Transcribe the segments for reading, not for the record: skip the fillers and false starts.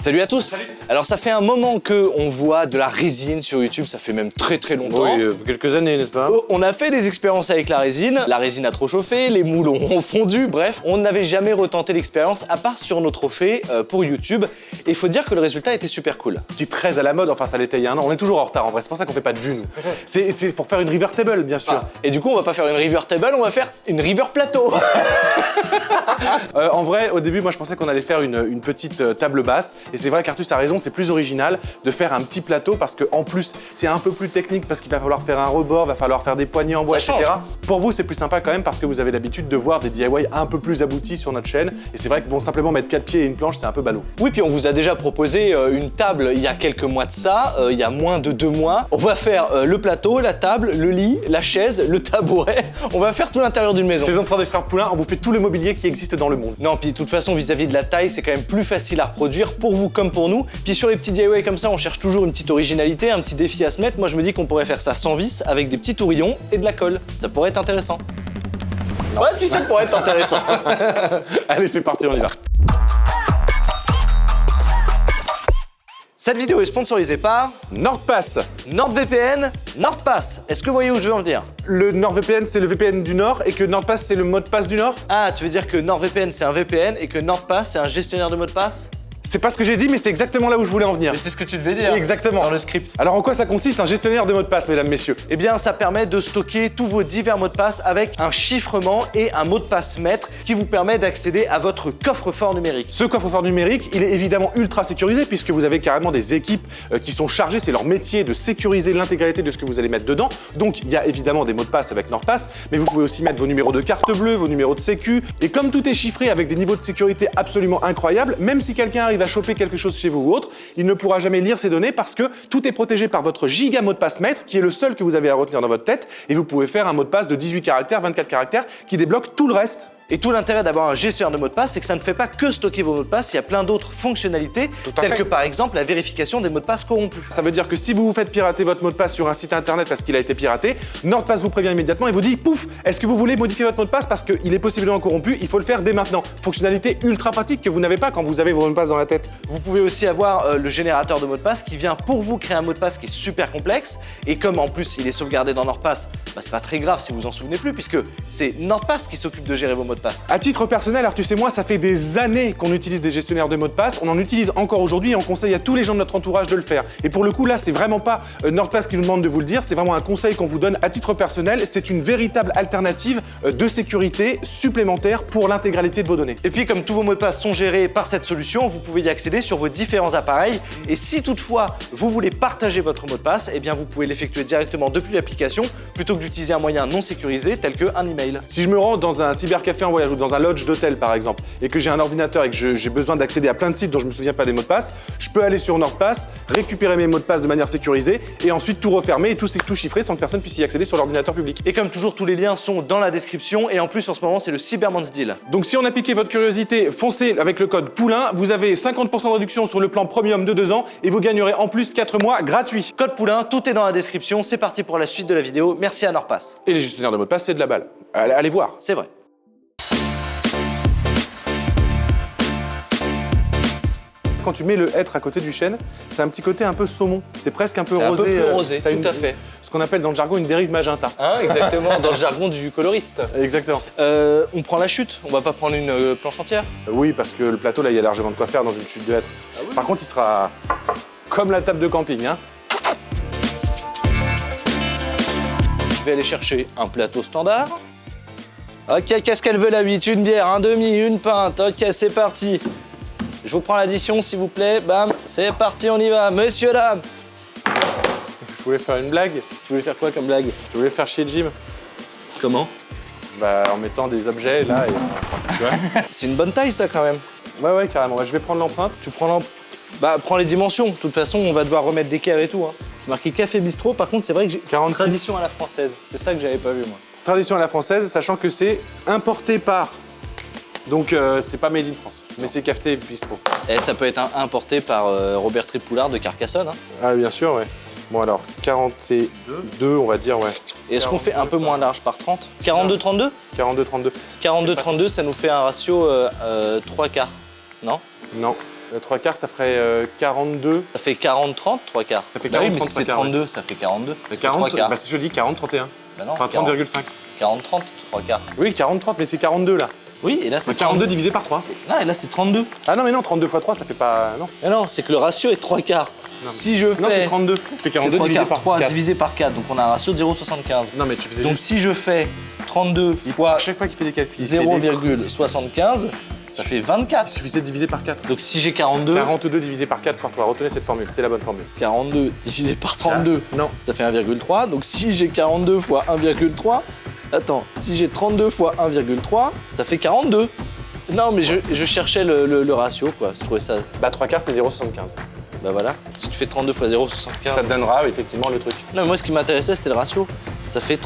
Salut à tous. Salut. Alors ça fait un moment qu'on voit de la résine sur YouTube, ça fait même très longtemps. Oui, quelques années, n'est-ce pas? On a fait des expériences avec la résine a trop chauffé, les moules ont fondu, bref, on n'avait jamais retenté l'expérience à part sur nos trophées pour YouTube. Et il faut dire que le résultat était super cool. Qui est très à la mode, enfin ça l'était il y a un an, on est toujours en retard en vrai, c'est pour ça qu'on fait pas de vues nous. C'est pour faire une river table bien sûr. Ah, et du coup on va pas faire une river table, on va faire une river plateau. En vrai, au début, moi je pensais qu'on allait faire une petite table basse. Et c'est vrai qu'Artus a raison, c'est plus original de faire un petit plateau parce qu'en plus, c'est un peu plus technique parce qu'il va falloir faire un rebord, va falloir faire des poignées en bois, Ça etc. change. Pour vous, c'est plus sympa quand même parce que vous avez l'habitude de voir des DIY un peu plus aboutis sur notre chaîne. Et c'est vrai que bon, simplement mettre 4 pieds et une planche, c'est un peu ballot. Oui, puis on vous a déjà proposé une table il y a quelques mois de ça, il y a moins de 2 mois. On va faire le plateau, la table, le lit, la chaise, le tabouret. On va faire tout l'intérieur d'une maison. Saison 3 des Frères Poulain, on vous fait tout le mobilier qui existe dans le monde. Non, puis de toute façon, vis-à-vis de la taille, c'est quand même plus facile à reproduire pour vous comme pour nous. Puis sur les petits DIY comme ça, on cherche toujours une petite originalité, un petit défi à se mettre. Moi, je me dis qu'on pourrait faire ça sans vis, avec des petits tourillons et de la colle. Ça pourrait être intéressant. Ouais, si, ça pourrait être intéressant. Allez, c'est parti, on y va. Cette vidéo est sponsorisée par NordPass. NordVPN, NordPass. Est-ce que vous voyez où je veux en venir? Le NordVPN, c'est le VPN du Nord et que NordPass, c'est le mot de passe du Nord? Ah, tu veux dire que NordVPN c'est un VPN et que NordPass c'est un gestionnaire de mots de passe? C'est pas ce que j'ai dit, mais c'est exactement là où je voulais en venir. Mais c'est ce que tu devais dire. Exactement. Dans le script. Alors en quoi ça consiste un gestionnaire de mots de passe, mesdames, messieurs? Eh bien, ça permet de stocker tous vos divers mots de passe avec un chiffrement et un mot de passe maître qui vous permet d'accéder à votre coffre-fort numérique. Ce coffre-fort numérique, il est évidemment ultra sécurisé puisque vous avez carrément des équipes qui sont chargées, c'est leur métier de sécuriser l'intégralité de ce que vous allez mettre dedans. Donc il y a évidemment des mots de passe avec NordPass, mais vous pouvez aussi mettre vos numéros de carte bleue, vos numéros de sécu. Et comme tout est chiffré avec des niveaux de sécurité absolument incroyables, même si quelqu'un arrive à choper quelque chose chez vous ou autre, il ne pourra jamais lire ces données parce que tout est protégé par votre giga mot de passe maître qui est le seul que vous avez à retenir dans votre tête et vous pouvez faire un mot de passe de 18 caractères, 24 caractères qui débloque tout le reste. Et tout l'intérêt d'avoir un gestionnaire de mots de passe, c'est que ça ne fait pas que stocker vos mots de passe, il y a plein d'autres fonctionnalités, telles que par exemple la vérification des mots de passe corrompus. Ça veut dire que si vous vous faites pirater votre mot de passe sur un site internet parce qu'il a été piraté, NordPass vous prévient immédiatement et vous dit pouf, est-ce que vous voulez modifier votre mot de passe parce qu'il est possiblement corrompu, il faut le faire dès maintenant. Fonctionnalité ultra pratique que vous n'avez pas quand vous avez vos mots de passe dans la tête. Vous pouvez aussi avoir le générateur de mots de passe qui vient pour vous créer un mot de passe qui est super complexe. Et comme en plus il est sauvegardé dans NordPass, bah, c'est pas très grave si vous en souvenez plus puisque c'est NordPass qui s'occupe de gérer vos mots de passe. À titre personnel, Artus et moi, ça fait des années qu'on utilise des gestionnaires de mots de passe. On en utilise encore aujourd'hui et on conseille à tous les gens de notre entourage de le faire. Et pour le coup, là, c'est vraiment pas NordPass qui nous demande de vous le dire, c'est vraiment un conseil qu'on vous donne à titre personnel. C'est une véritable alternative de sécurité supplémentaire pour l'intégralité de vos données. Et puis, comme tous vos mots de passe sont gérés par cette solution, vous pouvez y accéder sur vos différents appareils. Et si toutefois vous voulez partager votre mot de passe, eh bien vous pouvez l'effectuer directement depuis l'application plutôt que d'utiliser un moyen non sécurisé tel qu'un email. Si je me rends dans un cybercafé en voyage ou dans un lodge d'hôtel par exemple, et que j'ai un ordinateur et que j'ai besoin d'accéder à plein de sites dont je me souviens pas des mots de passe, je peux aller sur NordPass, récupérer mes mots de passe de manière sécurisée et ensuite tout refermer et tout chiffrer sans que personne puisse y accéder sur l'ordinateur public. Et comme toujours, tous les liens sont dans la description et en plus en ce moment c'est le Cybermonth Deal. Donc si on a piqué votre curiosité, foncez avec le code Poulain, vous avez 50% de réduction sur le plan premium de 2 ans et vous gagnerez en plus 4 mois gratuits. Code Poulain, tout est dans la description, c'est parti pour la suite de la vidéo, merci à NordPass. Et les gestionnaires de mots de passe, c'est de la balle. Allez voir. C'est vrai. Quand tu mets le hêtre à côté du chêne, c'est un petit côté un peu saumon. C'est presque un peu C'est rosé. un peu plus rosé, ça a tout à fait. Ce qu'on appelle dans le jargon une dérive magenta. Hein, exactement, dans le jargon du coloriste. Exactement. On prend la chute, on va pas prendre une planche entière. Oui, parce que le plateau, là, il y a largement de quoi faire dans une chute de hêtre. Ah oui. Par contre, il sera comme la table de camping. Hein. Je vais aller chercher un plateau standard. Ok, qu'est-ce qu'elle veut la huit? Une bière, un demi, une pinte. Ok, c'est parti. Je vous prends l'addition s'il vous plaît. Bam, c'est parti, on y va. Monsieur, dame. Je voulais faire une blague. Tu voulais faire quoi comme blague? Je voulais faire chier Jim. Comment? Bah, en mettant des objets là et. Tu vois. C'est une bonne taille ça quand même. Ouais, carrément. Ouais, je vais prendre l'empreinte. Tu prends Bah, prends les dimensions. De toute façon, on va devoir remettre d'équerre et tout. Hein. C'est marqué café bistrot. Par contre, c'est vrai que j'ai 46. Tradition à la française. C'est ça que j'avais pas vu moi. Tradition à la française, sachant que c'est importé par. Donc, c'est pas made in France, mais c'est café bistrot. Et ça peut être importé par Robert Tripoulard de Carcassonne. Hein. Ah, bien sûr, ouais. Bon, alors, 42, on va dire, ouais. Et est-ce qu'on fait un peu moins large par 30? 42-32? 42-32. 42-32, ça nous fait un ratio 3 quarts, non? Non. 3/4, ça ferait 42. Ça fait 40-30, 3/4. Ça fait Bah oui, 40, mais si c'est 3/4, 32, ça fait 42. Ça fait 40, 3/4. bah c'est je dis 40-31. Bah non, Enfin 30,5. 40-30, 3/4. Oui, 40-30, mais c'est 42 là. Oui, et là c'est 42 divisé par 3. Non, et là c'est 32. Ah non, mais non, 32 x 3, ça fait pas. Non. Mais non, c'est que le ratio est 3/4. Si je fais. Non, c'est 32. Tu fais C'est 42 divisé 3/4, par 3 4. divisé par 4, donc on a un ratio de 0,75. Non, mais tu faisais Donc juste. si je fais 32 fois À chaque fois qu'il fait des calculs, il fait des- 0,75, ça fait 24. Il suffisait de diviser par 4. Donc si j'ai 42, 42 divisé par 4, Fortois. Retenez cette formule, c'est la bonne formule. 42 divisé par 32, Non. ça fait 1,3. Donc si j'ai 42 fois 1,3, attends, si j'ai 32 fois 1,3, ça fait 42. Non, mais je cherchais le ratio, quoi. Je trouvais ça. Bah 3/4, c'est 0,75. Bah voilà. Si tu fais 32 fois 0,75. Ça te donnera effectivement le truc. Non, mais moi, ce qui m'intéressait, c'était le ratio. Ça fait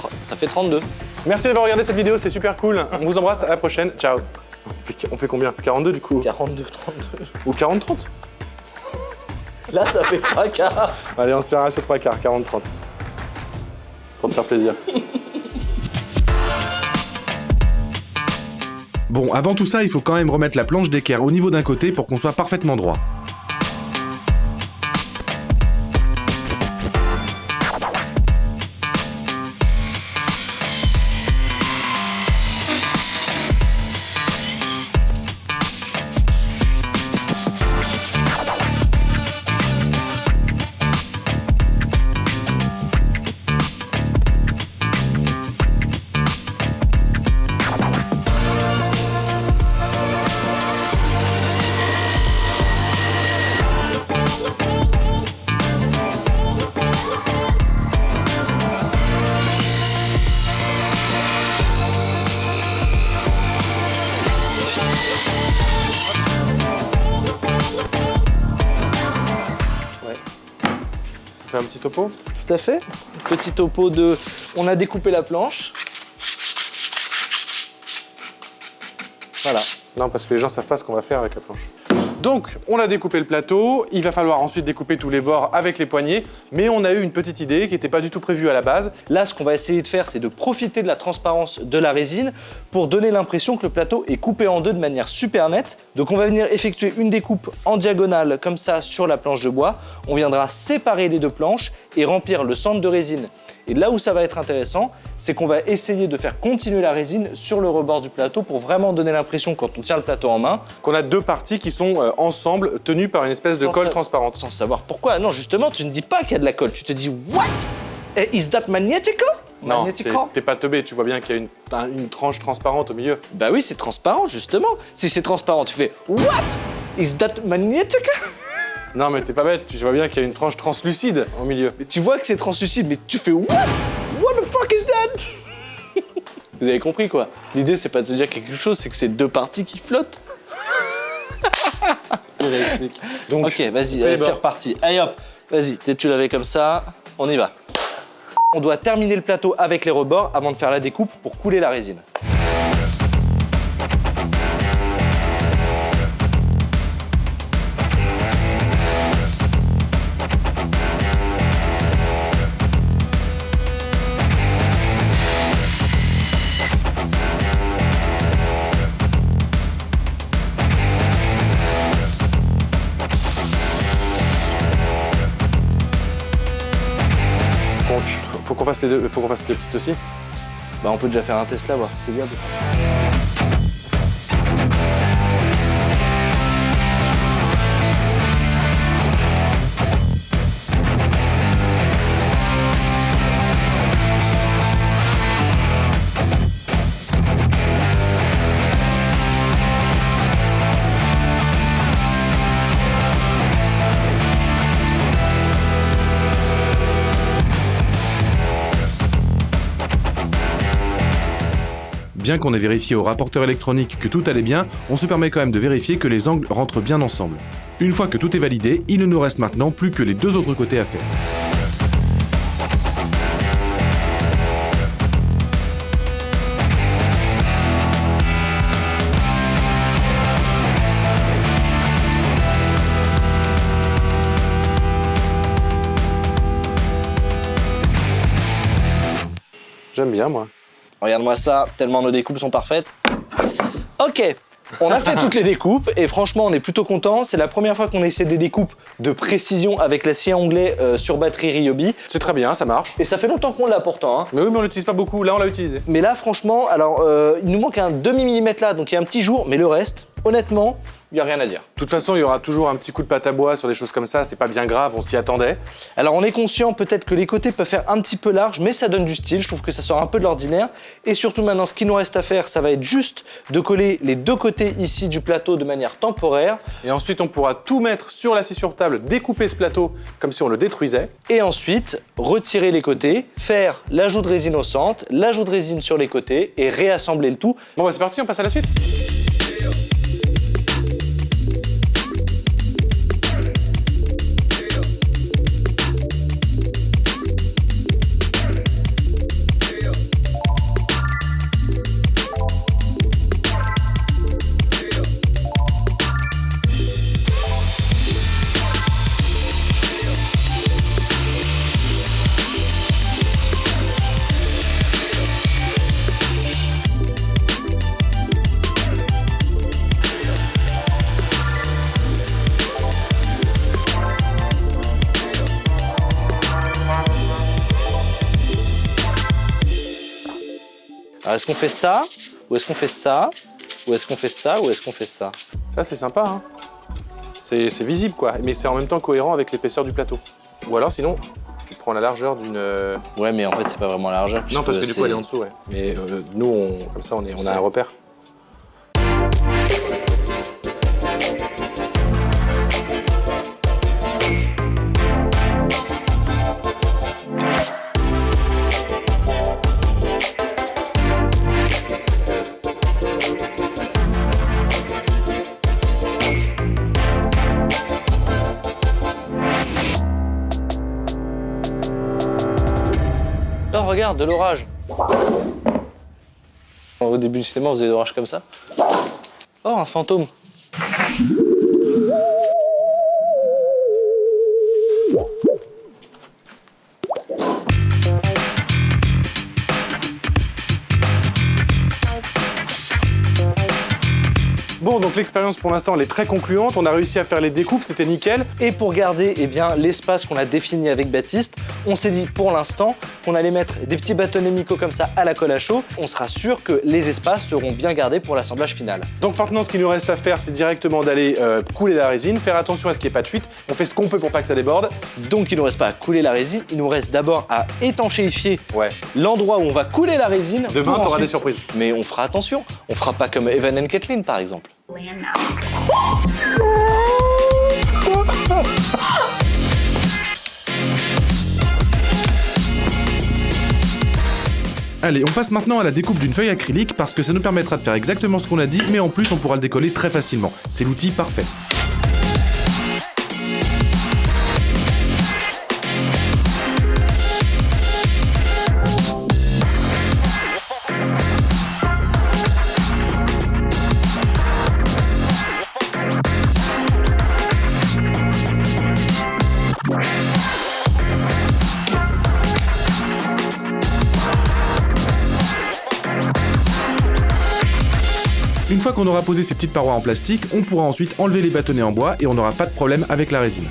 32. Merci d'avoir regardé cette vidéo, c'était super cool. On vous embrasse, à la prochaine. Ciao. On fait combien 42 du coup 42, 32. Ou 40-30 Là, ça fait 3/4. Allez, on se fait un ratio 3/4, 40-30. Pour te faire plaisir. Bon, avant tout ça, il faut quand même remettre la planche d'équerre au niveau d'un côté pour qu'on soit parfaitement droit. On fait un petit topo. Tout à fait. Petit topo de. On a découpé la planche. Voilà. Non, parce que les gens savent pas ce qu'on va faire avec la planche. Donc, on a découpé le plateau, il va falloir ensuite découper tous les bords avec les poignées, mais on a eu une petite idée qui n'était pas du tout prévue à la base. Là, ce qu'on va essayer de faire, c'est de profiter de la transparence de la résine pour donner l'impression que le plateau est coupé en deux de manière super nette. Donc on va venir effectuer une découpe en diagonale comme ça sur la planche de bois. On viendra séparer les deux planches et remplir le centre de résine. Et là où ça va être intéressant, c'est qu'on va essayer de faire continuer la résine sur le rebord du plateau pour vraiment donner l'impression, quand on tient le plateau en main, Qu'on a deux parties qui sont ensemble, tenues par une espèce de Sans colle sa- transparente. sans savoir pourquoi. Non, justement, tu ne dis pas qu'il y a de la colle, tu te dis « What? Is that magnetical? Non, Magnetical? t'es pas teubé, tu vois bien qu'il y a une tranche transparente au milieu. Bah oui, c'est transparent, justement. Si c'est transparent, tu fais « What? Is that magnetical? » Non, mais t'es pas bête, tu vois bien qu'il y a une tranche translucide au milieu. Mais tu vois que c'est translucide, mais tu fais « What? What the fuck is that? » Vous avez compris, quoi. L'idée, c'est pas de se dire quelque chose, c'est que c'est deux parties qui flottent. Je réexplique. Donc, Ok, vas-y, fais les c'est bords. reparti. Allez hop, vas-y, tu l'avais comme ça, on y va. On doit terminer le plateau avec les rebords avant de faire la découpe pour couler la résine. Donc, faut qu'on fasse les deux, faut qu'on fasse les petites aussi. Bah on peut déjà faire un test là, voir si c'est viable. Bien qu'on ait vérifié au rapporteur électronique que tout allait bien, on se permet quand même de vérifier que les angles rentrent bien ensemble. Une fois que tout est validé, il ne nous reste maintenant plus que les deux autres côtés à faire. J'aime bien, moi. Regarde-moi ça, tellement nos découpes sont parfaites. Ok, On a fait toutes les découpes et franchement on est plutôt content. C'est la première fois qu'on essaie des découpes de précision avec l'acier anglais sur batterie Ryobi. C'est très bien, ça marche. Et ça fait longtemps qu'on l'a pourtant. Hein. Mais oui, mais on l'utilise pas beaucoup. Là, on l'a utilisé. Mais là franchement, alors il nous manque un demi-millimètre là, donc il y a un petit jour, mais le reste, honnêtement, il n'y a rien à dire. De toute façon, il y aura toujours un petit coup de pâte à bois sur des choses comme ça, c'est pas bien grave, on s'y attendait. Alors on est conscient peut-être que les côtés peuvent faire un petit peu large, mais ça donne du style, je trouve que ça sort un peu de l'ordinaire. Et surtout maintenant, ce qu'il nous reste à faire, ça va être juste de coller les deux côtés ici du plateau de manière temporaire. Et ensuite, on pourra tout mettre sur l'acier sur table, découper ce plateau comme si on le détruisait. Et ensuite, retirer les côtés, faire l'ajout de résine au centre, l'ajout de résine sur les côtés et réassembler le tout. Bon, bah c'est parti, on passe à la suite. Alors est-ce qu'on fait ça, ou est-ce qu'on fait ça, ou est-ce qu'on fait ça, ou est-ce qu'on fait ça? Ça, c'est sympa, hein. C'est visible, quoi, mais c'est en même temps cohérent avec l'épaisseur du plateau. Ou alors, sinon, tu prends la largeur d'une... Ouais, mais en fait, c'est pas vraiment large. Non, parce que du coup, elle est en dessous, ouais. Mais nous, comme ça, on a un repère. Oh, regarde, de l'orage. Au début du cinéma, vous avez de l'orage comme ça. Oh, un fantôme. Bon, donc l'expérience pour l'instant, elle est très concluante. On a réussi à faire les découpes, c'était nickel. Et pour garder eh bien, l'espace qu'on a défini avec Baptiste, on s'est dit pour l'instant qu'on allait mettre des petits bâtonnets Miko comme ça à la colle à chaud. On sera sûr que les espaces seront bien gardés pour l'assemblage final. Donc maintenant, ce qu'il nous reste à faire, c'est directement d'aller couler la résine, faire attention à ce qu'il n'y ait pas de fuite. On fait ce qu'on peut pour pas que ça déborde. Donc il ne nous reste pas à couler la résine, il nous reste d'abord à étanchéifier Ouais. l'endroit où on va couler la résine. Demain, pour t'auras ensuite- des surprises. Mais on fera attention, on fera pas comme Evan and Kathleen par exemple. Allez, on passe maintenant à la découpe d'une feuille acrylique parce que ça nous permettra de faire exactement ce qu'on a dit, mais en plus on pourra le décoller très facilement. C'est l'outil parfait. Une fois qu'on aura posé ces petites parois en plastique, on pourra ensuite enlever les bâtonnets en bois et on n'aura pas de problème avec la résine.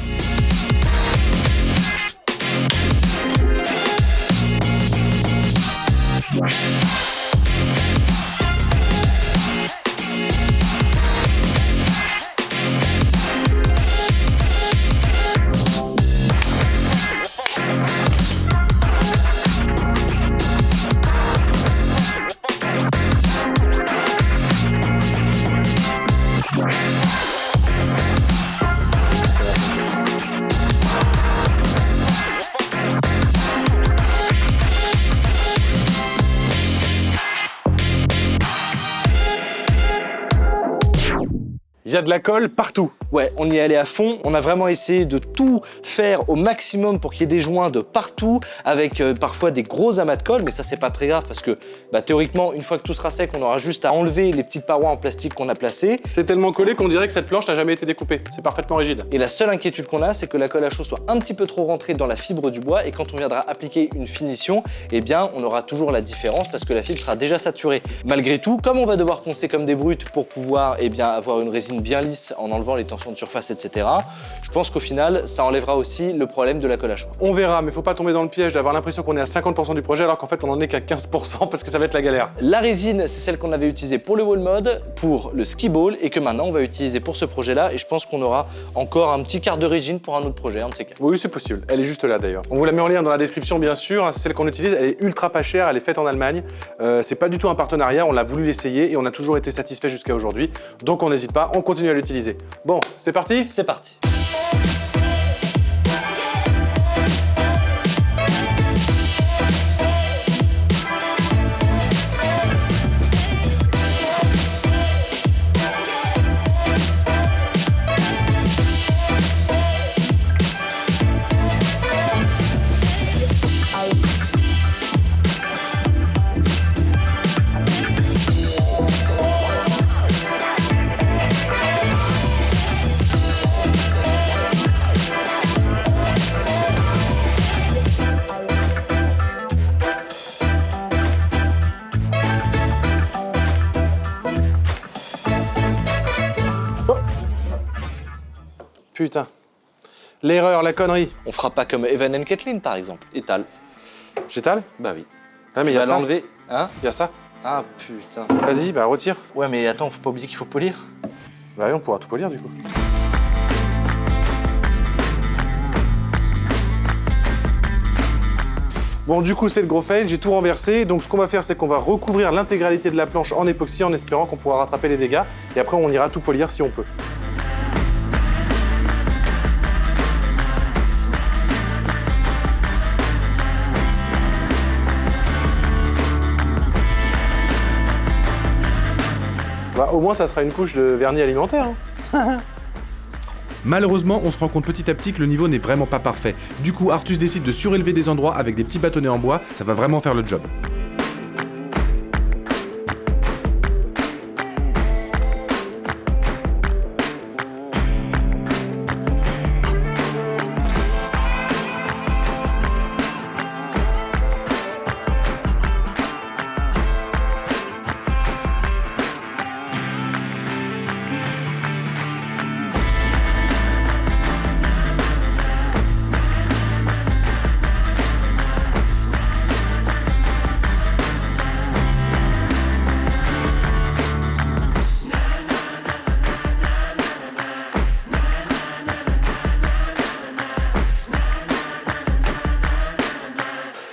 Il y a de la colle partout. Ouais, on y est allé à fond, on a vraiment essayé de tout faire au maximum pour qu'il y ait des joints de partout, avec parfois des gros amas de colle, mais ça c'est pas très grave parce que théoriquement, une fois que tout sera sec, on aura juste à enlever les petites parois en plastique qu'on a placées. C'est tellement collé qu'on dirait que cette planche n'a jamais été découpée. C'est parfaitement rigide. Et la seule inquiétude qu'on a, c'est que la colle à chaud soit un petit peu trop rentrée dans la fibre du bois et quand on viendra appliquer une finition, eh bien on aura toujours la différence parce que la fibre sera déjà saturée. Malgré tout, comme on va devoir poncer comme des brutes pour pouvoir avoir une résine bien lisse en enlevant les tensions de surface, etc., je pense qu'au final, ça enlèvera aussi le problème de la colle à chaud. On verra, mais faut pas tomber dans le piège d'avoir l'impression qu'on est à 50% du projet alors qu'en fait on en est qu'à 15% parce que ça va être la galère. La résine, c'est celle qu'on avait utilisée pour le wall mode, pour le ski ball et que maintenant on va utiliser pour ce projet-là et je pense qu'on aura encore un petit quart de résine pour un autre projet, un de ces quatre. Oui, c'est possible. Elle est juste là d'ailleurs. On vous la met en lien dans la description bien sûr, c'est celle qu'on utilise, elle est ultra pas chère, elle est faite en Allemagne. C'est pas du tout un partenariat, on l'a voulu l'essayer et on a toujours été satisfait jusqu'à aujourd'hui. Donc on n'hésite pas, on continue à l'utiliser. Bon, c'est parti ? C'est parti. Putain. L'erreur, la connerie. On fera pas comme Evan and Kathleen par exemple. Étale. J'étale ? Bah oui. Ah mais il y Tu a vas ça. l'enlever. Hein ? Il y a ça. Ah putain. Vas-y, bah retire. Ouais mais attends, faut pas oublier qu'il faut polir. Bah oui, on pourra tout polir du coup. Bon, du coup, c'est le gros fail, j'ai tout renversé. Donc, ce qu'on va faire, c'est qu'on va recouvrir l'intégralité de la planche en époxy en espérant qu'on pourra rattraper les dégâts. Et après, on ira tout polir si on peut. Bah, au moins, ça sera une couche de vernis alimentaire. Hein. Malheureusement, on se rend compte petit à petit que le niveau n'est vraiment pas parfait. Du coup, Artus décide de surélever des endroits avec des petits bâtonnets en bois, ça va vraiment faire le job.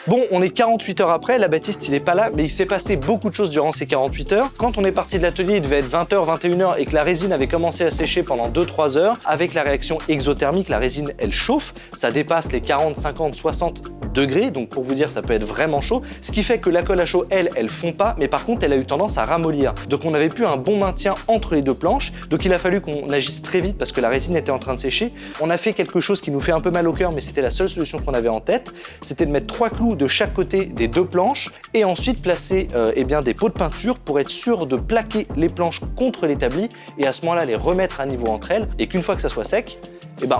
Bon, on est 48 heures après, la Baptiste il est pas là, mais il s'est passé beaucoup de choses durant ces 48 heures. Quand on est parti de l'atelier, il devait être 20h, 21h et que la résine avait commencé à sécher pendant 2-3 heures. Avec la réaction exothermique, la résine elle chauffe, ça dépasse les 40, 50, 60 degrés, donc pour vous dire ça peut être vraiment chaud, ce qui fait que la colle à chaud, elle fond pas, mais par contre elle a eu tendance à ramollir. Donc on n'avait plus un bon maintien entre les deux planches, donc il a fallu qu'on agisse très vite parce que la résine était en train de sécher. On a fait quelque chose qui nous fait un peu mal au cœur, mais c'était la seule solution qu'on avait en tête, c'était de mettre 3 clous de chaque côté des deux planches et ensuite placer des pots de peinture pour être sûr de plaquer les planches contre l'établi et à ce moment-là les remettre à niveau entre elles et qu'une fois que ça soit sec,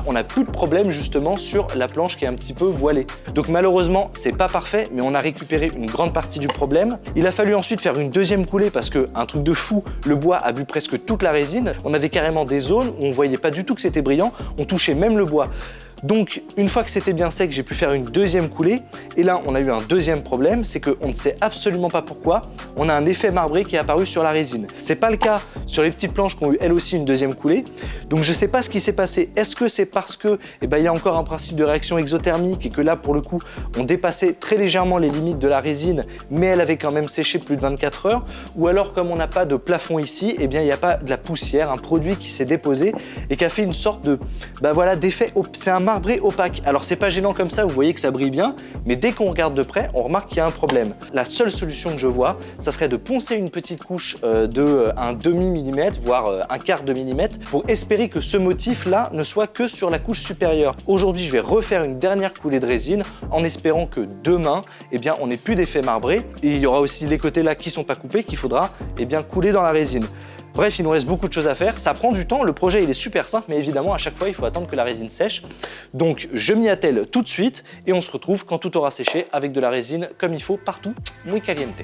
on n'a plus de problème justement sur la planche qui est un petit peu voilée. Donc malheureusement, c'est pas parfait, mais on a récupéré une grande partie du problème. Il a fallu ensuite faire une deuxième coulée parce que, un truc de fou, le bois a bu presque toute la résine. On avait carrément des zones où on voyait pas du tout que c'était brillant, on touchait même le bois. Donc, une fois que c'était bien sec, j'ai pu faire une deuxième coulée. Et là, on a eu un deuxième problème, c'est qu'on ne sait absolument pas pourquoi. On a un effet marbré qui est apparu sur la résine. C'est pas le cas sur les petites planches qui ont eu elles aussi une deuxième coulée. Donc, je sais pas ce qui s'est passé. Est-ce que c'est parce que, il y a encore un principe de réaction exothermique et que là, pour le coup, on dépassait très légèrement les limites de la résine, mais elle avait quand même séché plus de 24 heures. Ou alors, comme on n'a pas de plafond ici, il n'y a pas de la poussière, un produit qui s'est déposé et qui a fait une sorte de, d'effet. C'est un marbré opaque. Alors c'est pas gênant comme ça, vous voyez que ça brille bien, mais dès qu'on regarde de près, on remarque qu'il y a un problème. La seule solution que je vois, ça serait de poncer une petite couche de un demi-millimètre, voire un quart de millimètre, pour espérer que ce motif-là ne soit que sur la couche supérieure. Aujourd'hui, je vais refaire une dernière coulée de résine en espérant que demain, eh bien, on n'ait plus d'effet marbré. Et il y aura aussi les côtés là qui sont pas coupés qu'il faudra eh bien, couler dans la résine. Bref, il nous reste beaucoup de choses à faire, ça prend du temps, le projet il est super simple, mais évidemment à chaque fois il faut attendre que la résine sèche. Donc je m'y attelle tout de suite et on se retrouve quand tout aura séché avec de la résine comme il faut partout, muy caliente.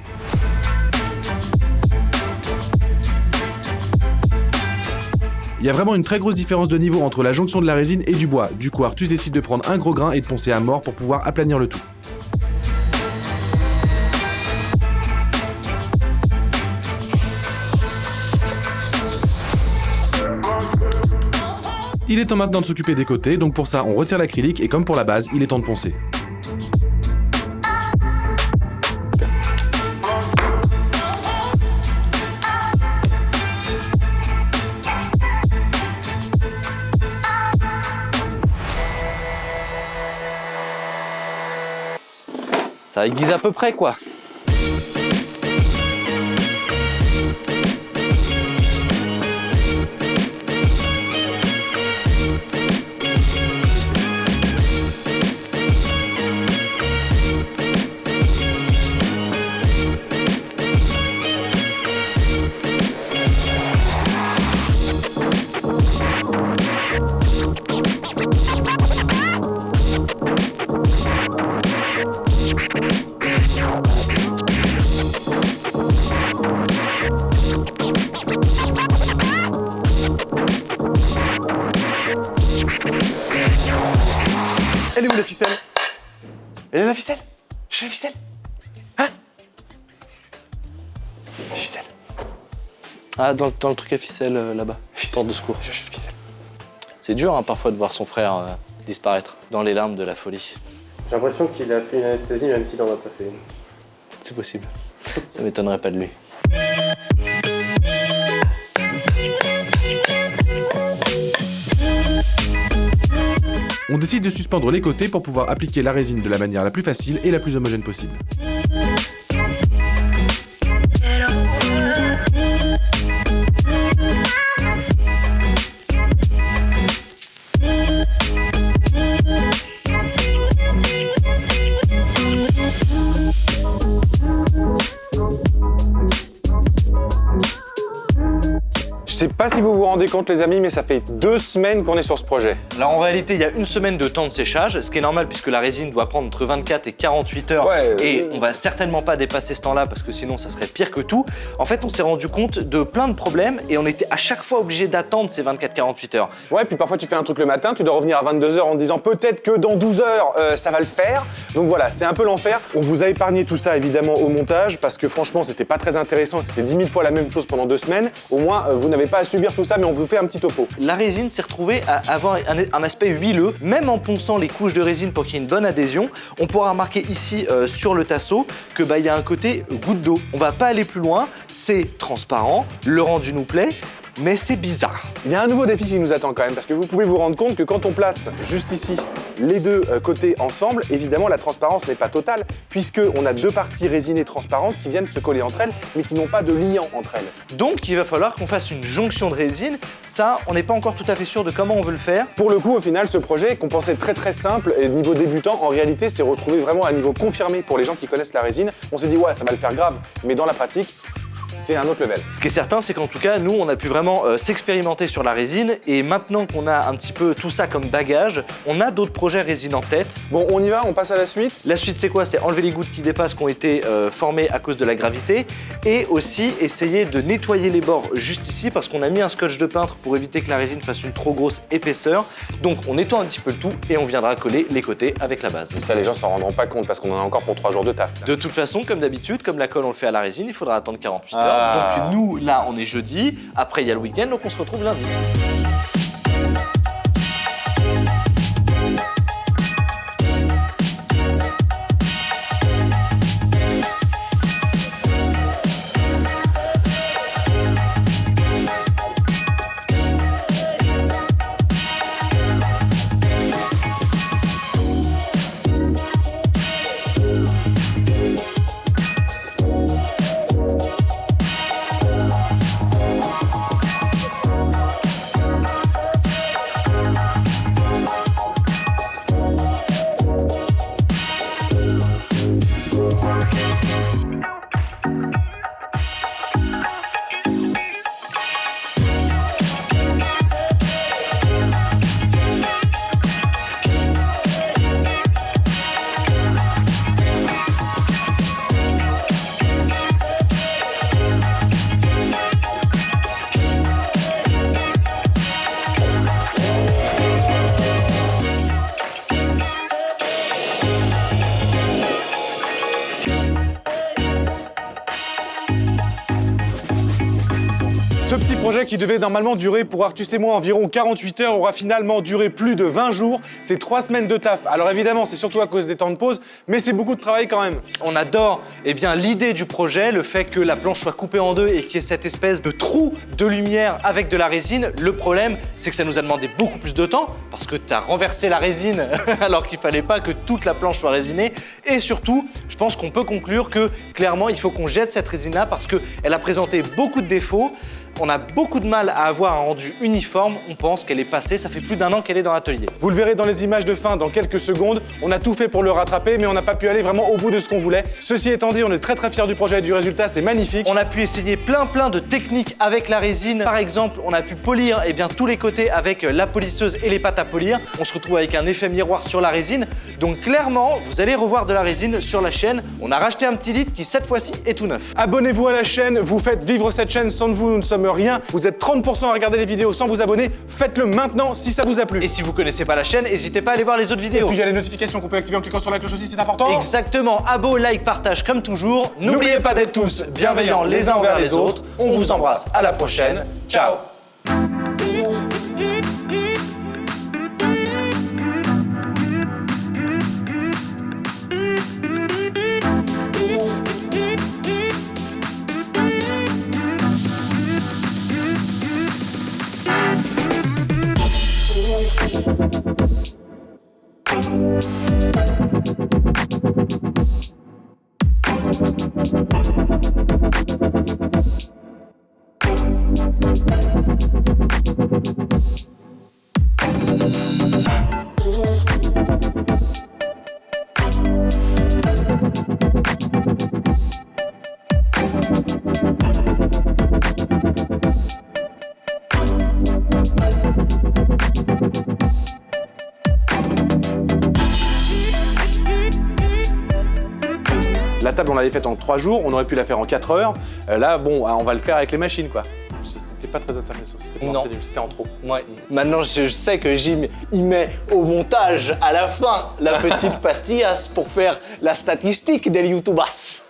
Il y a vraiment une très grosse différence de niveau entre la jonction de la résine et du bois. Du coup, Artus décide de prendre un gros grain et de poncer à mort pour pouvoir aplanir le tout. Il est temps maintenant de s'occuper des côtés, donc pour ça on retire l'acrylique et comme pour la base, il est temps de poncer. Ça aiguise à peu près quoi. Elle est où la ficelle? Elle est là la ficelle? J'ai la ficelle? Hein? Ficelle. Ah, dans le truc à ficelle là-bas, porte de secours. Cherche une ficelle. C'est dur hein, parfois de voir son frère disparaître dans les larmes de la folie. J'ai l'impression qu'il a fait une anesthésie même s'il n'en a pas fait une. C'est possible. Ça m'étonnerait pas de lui. On décide de suspendre les côtés pour pouvoir appliquer la résine de la manière la plus facile et la plus homogène possible. Je sais pas si vous vous rendez compte les amis, mais ça fait 2 semaines qu'on est sur ce projet. Alors en réalité, il y a une semaine de temps de séchage, ce qui est normal puisque la résine doit prendre entre 24 et 48 heures. Ouais, et on va certainement pas dépasser ce temps-là parce que sinon ça serait pire que tout. En fait, on s'est rendu compte de plein de problèmes et on était à chaque fois obligé d'attendre ces 24-48 heures. Ouais, puis parfois tu fais un truc le matin, tu dois revenir à 22h en te disant peut-être que dans 12 heures ça va le faire. Donc voilà, c'est un peu l'enfer. On vous a épargné tout ça évidemment au montage parce que franchement c'était pas très intéressant, c'était 10 000 fois la même chose pendant 2 semaines. Au moins vous n'avez pas à subir tout ça, mais on vous fait un petit topo. La résine s'est retrouvée à avoir un aspect huileux, même en ponçant les couches de résine pour qu'il y ait une bonne adhésion. On pourra remarquer ici sur le tasseau que il y a un côté goutte d'eau. On va pas aller plus loin, c'est transparent, le rendu nous plaît. Mais c'est bizarre. Il y a un nouveau défi qui nous attend quand même, parce que vous pouvez vous rendre compte que quand on place juste ici les deux côtés ensemble, évidemment la transparence n'est pas totale, puisqu'on a 2 parties résinées transparentes qui viennent se coller entre elles, mais qui n'ont pas de liant entre elles. Donc il va falloir qu'on fasse une jonction de résine. Ça, on n'est pas encore tout à fait sûr de comment on veut le faire. Pour le coup, au final, ce projet qu'on pensait très simple et niveau débutant, en réalité, s'est retrouvé vraiment à un niveau confirmé pour les gens qui connaissent la résine. On s'est dit ouais, ça va le faire grave, mais dans la pratique, c'est un autre level. Ce qui est certain, c'est qu'en tout cas, nous, on a pu vraiment s'expérimenter sur la résine et maintenant qu'on a un petit peu tout ça comme bagage, on a d'autres projets résine en tête. Bon, on y va, on passe à la suite. La suite, c'est quoi? C'est enlever les gouttes qui dépassent, qui ont été formées à cause de la gravité et aussi essayer de nettoyer les bords juste ici parce qu'on a mis un scotch de peintre pour éviter que la résine fasse une trop grosse épaisseur. Donc, on nettoie un petit peu le tout et on viendra coller les côtés avec la base. Et ça, les gens s'en rendront pas compte parce qu'on en a encore pour 3 jours de taf. Là. De toute façon, comme d'habitude, comme la colle, on le fait à la résine, il faudra attendre 48 heures. Donc nous, là, on est jeudi. Après, il y a le week-end, donc on se retrouve lundi. projet qui devait normalement durer pour Artus et moi environ 48 heures aura finalement duré plus de 20 jours. C'est 3 semaines de taf. Alors évidemment, c'est surtout à cause des temps de pause, mais c'est beaucoup de travail quand même. On adore l'idée du projet, le fait que la planche soit coupée en deux et qu'il y ait cette espèce de trou de lumière avec de la résine. Le problème, c'est que ça nous a demandé beaucoup plus de temps parce que tu as renversé la résine alors qu'il fallait pas que toute la planche soit résinée. Et surtout, je pense qu'on peut conclure que clairement, il faut qu'on jette cette résine-là parce qu'elle a présenté beaucoup de défauts. On a beaucoup de mal à avoir un rendu uniforme. On pense qu'elle est passée, ça fait plus d'1 an qu'elle est dans l'atelier. Vous le verrez dans les images de fin dans quelques secondes. On a tout fait pour le rattraper, mais on n'a pas pu aller vraiment au bout de ce qu'on voulait. Ceci étant dit, on est très fiers du projet et du résultat, c'est magnifique. On a pu essayer plein de techniques avec la résine. Par exemple, on a pu polir tous les côtés avec la polisseuse et les pâtes à polir. On se retrouve avec un effet miroir sur la résine. Donc clairement, vous allez revoir de la résine sur la chaîne. On a racheté un petit litre qui cette fois-ci est tout neuf. Abonnez-vous à la chaîne, vous faites vivre cette chaîne, sans vous, nous ne sommes rien. Vous êtes 30% à regarder les vidéos sans vous abonner. Faites-le maintenant si ça vous a plu. Et si vous connaissez pas la chaîne, n'hésitez pas à aller voir les autres vidéos. Et puis il y a les notifications qu'on peut activer en cliquant sur la cloche aussi, c'est important. Exactement, abo, like, partage comme toujours. N'oubliez pas d'être tous bienveillants les uns envers les autres. On vous embrasse, à la prochaine. Ciao. La table, on l'avait faite en 3 jours, on aurait pu la faire en 4 heures. Là, bon, on va le faire avec les machines, quoi. C'était pas très intéressant, c'était en trop. Ouais. Maintenant, je sais que Jim, il met au montage, à la fin, la petite pastillas pour faire la statistique des YouTubers.